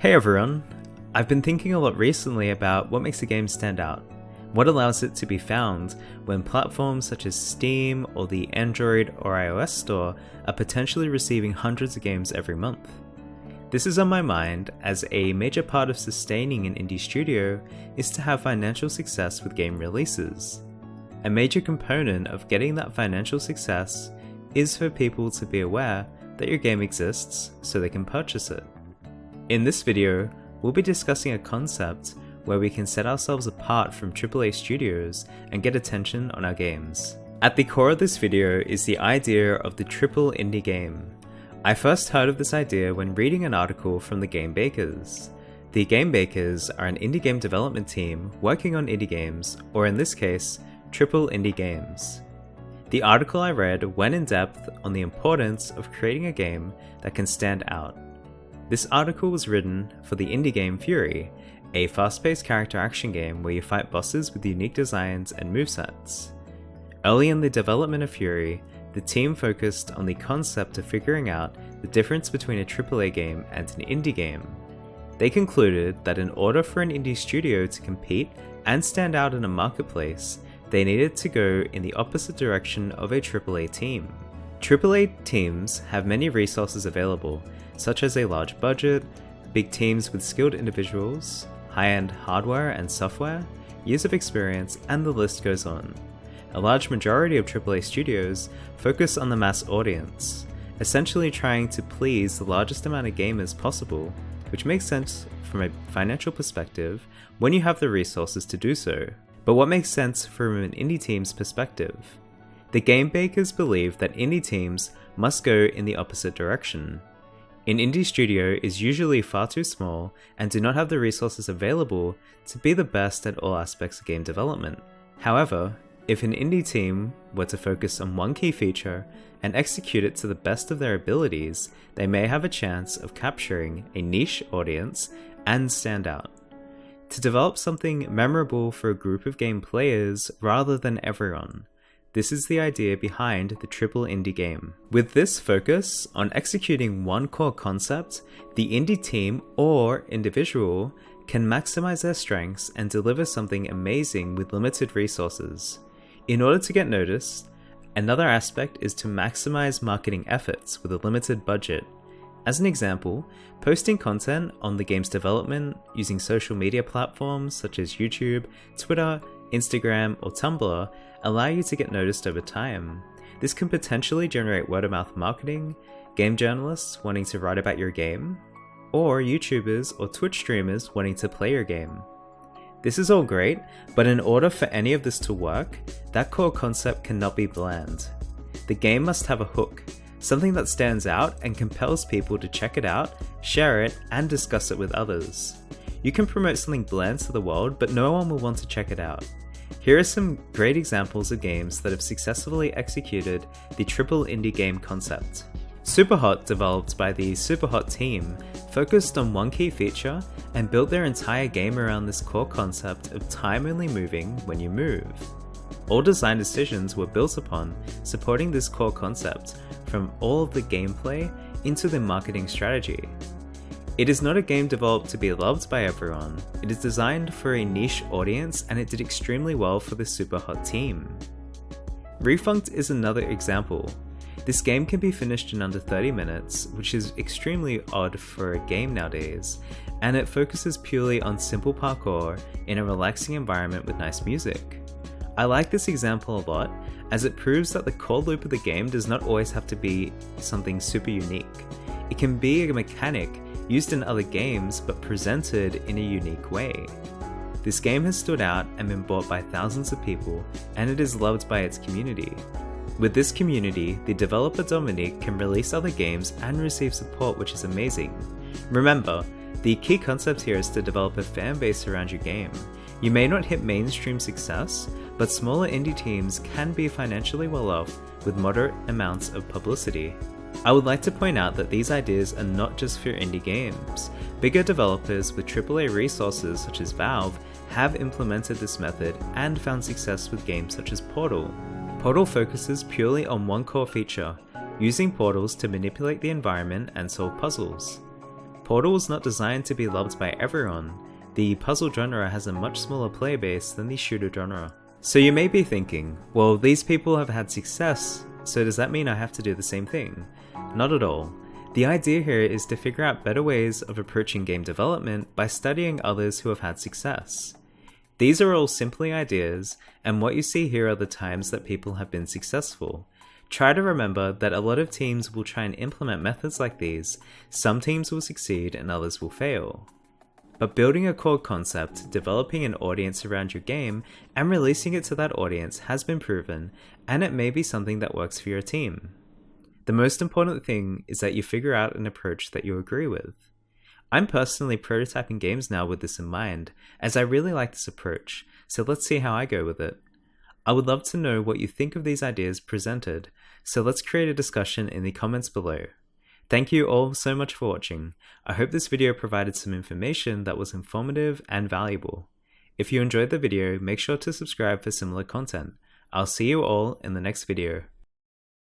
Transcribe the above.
Hey everyone! I've been thinking a lot recently about what makes a game stand out. What allows it to be found when platforms such as Steam or the Android or iOS store are potentially receiving hundreds of games every month? This is on my mind as a major part of sustaining an indie studio is to have financial success with game releases. A major component of getting that financial success is for people to be aware that your game exists so they can purchase it. In this video, we'll be discussing a concept where we can set ourselves apart from AAA studios and get attention on our games. At the core of this video is the idea of the triple indie game. I first heard of this idea when reading an article from the Game Bakers. The Game Bakers are an indie game development team working on indie games, or in this case, triple indie games. The article I read went in depth on the importance of creating a game that can stand out. This article was written for the indie game Fury, a fast-paced character action game where you fight bosses with unique designs and movesets. Early in the development of Fury, the team focused on the concept of figuring out the difference between a AAA game and an indie game. They concluded that in order for an indie studio to compete and stand out in a marketplace, they needed to go in the opposite direction of a AAA team. AAA teams have many resources available, such as a large budget, big teams with skilled individuals, high-end hardware and software, years of experience, and the list goes on. A large majority of AAA studios focus on the mass audience, essentially trying to please the largest amount of gamers possible, which makes sense from a financial perspective when you have the resources to do so. But what makes sense from an indie team's perspective? The Game Bakers believe that indie teams must go in the opposite direction. An indie studio is usually far too small and do not have the resources available to be the best at all aspects of game development. However, if an indie team were to focus on one key feature and execute it to the best of their abilities, they may have a chance of capturing a niche audience and stand out. To develop something memorable for a group of game players rather than everyone. This is the idea behind the triple indie game. With this focus on executing one core concept, the indie team or individual can maximize their strengths and deliver something amazing with limited resources. In order to get noticed, another aspect is to maximize marketing efforts with a limited budget. As an example, posting content on the game's development using social media platforms such as YouTube, Twitter, Instagram, or Tumblr allow you to get noticed over time. This can potentially generate word-of-mouth marketing, game journalists wanting to write about your game, or YouTubers or Twitch streamers wanting to play your game. This is all great, but in order for any of this to work, that core concept cannot be bland. The game must have a hook, something that stands out and compels people to check it out, share it, and discuss it with others. You can promote something bland to the world, but no one will want to check it out. Here are some great examples of games that have successfully executed the triple indie game concept. Superhot, developed by the Superhot team, focused on one key feature and built their entire game around this core concept of time only moving when you move. All design decisions were built upon supporting this core concept, from all of the gameplay into the marketing strategy. It is not a game developed to be loved by everyone, it is designed for a niche audience and it did extremely well for the Superhot team. Refunct is another example. This game can be finished in under 30 minutes, which is extremely odd for a game nowadays, and it focuses purely on simple parkour in a relaxing environment with nice music. I like this example a lot, as it proves that the core loop of the game does not always have to be something super unique. It can be a mechanic used in other games but presented in a unique way. This game has stood out and been bought by thousands of people, and it is loved by its community. With this community, the developer Dominique can release other games and receive support, which is amazing. Remember, the key concept here is to develop a fan base around your game. You may not hit mainstream success, but smaller indie teams can be financially well off with moderate amounts of publicity. I would like to point out that these ideas are not just for indie games. Bigger developers with AAA resources such as Valve have implemented this method and found success with games such as Portal. Portal focuses purely on one core feature, using portals to manipulate the environment and solve puzzles. Portal was not designed to be loved by everyone. The puzzle genre has a much smaller player base than the shooter genre. So you may be thinking, well, these people have had success, so does that mean I have to do the same thing? Not at all. The idea here is to figure out better ways of approaching game development by studying others who have had success. These are all simply ideas, and what you see here are the times that people have been successful. Try to remember that a lot of teams will try and implement methods like these. Some teams will succeed and others will fail. But building a core concept, developing an audience around your game, and releasing it to that audience has been proven, and it may be something that works for your team. The most important thing is that you figure out an approach that you agree with. I'm personally prototyping games now with this in mind, as I really like this approach, so let's see how I go with it. I would love to know what you think of these ideas presented, so let's create a discussion in the comments below. Thank you all so much for watching. I hope this video provided some information that was informative and valuable. If you enjoyed the video, make sure to subscribe for similar content. I'll see you all in the next video.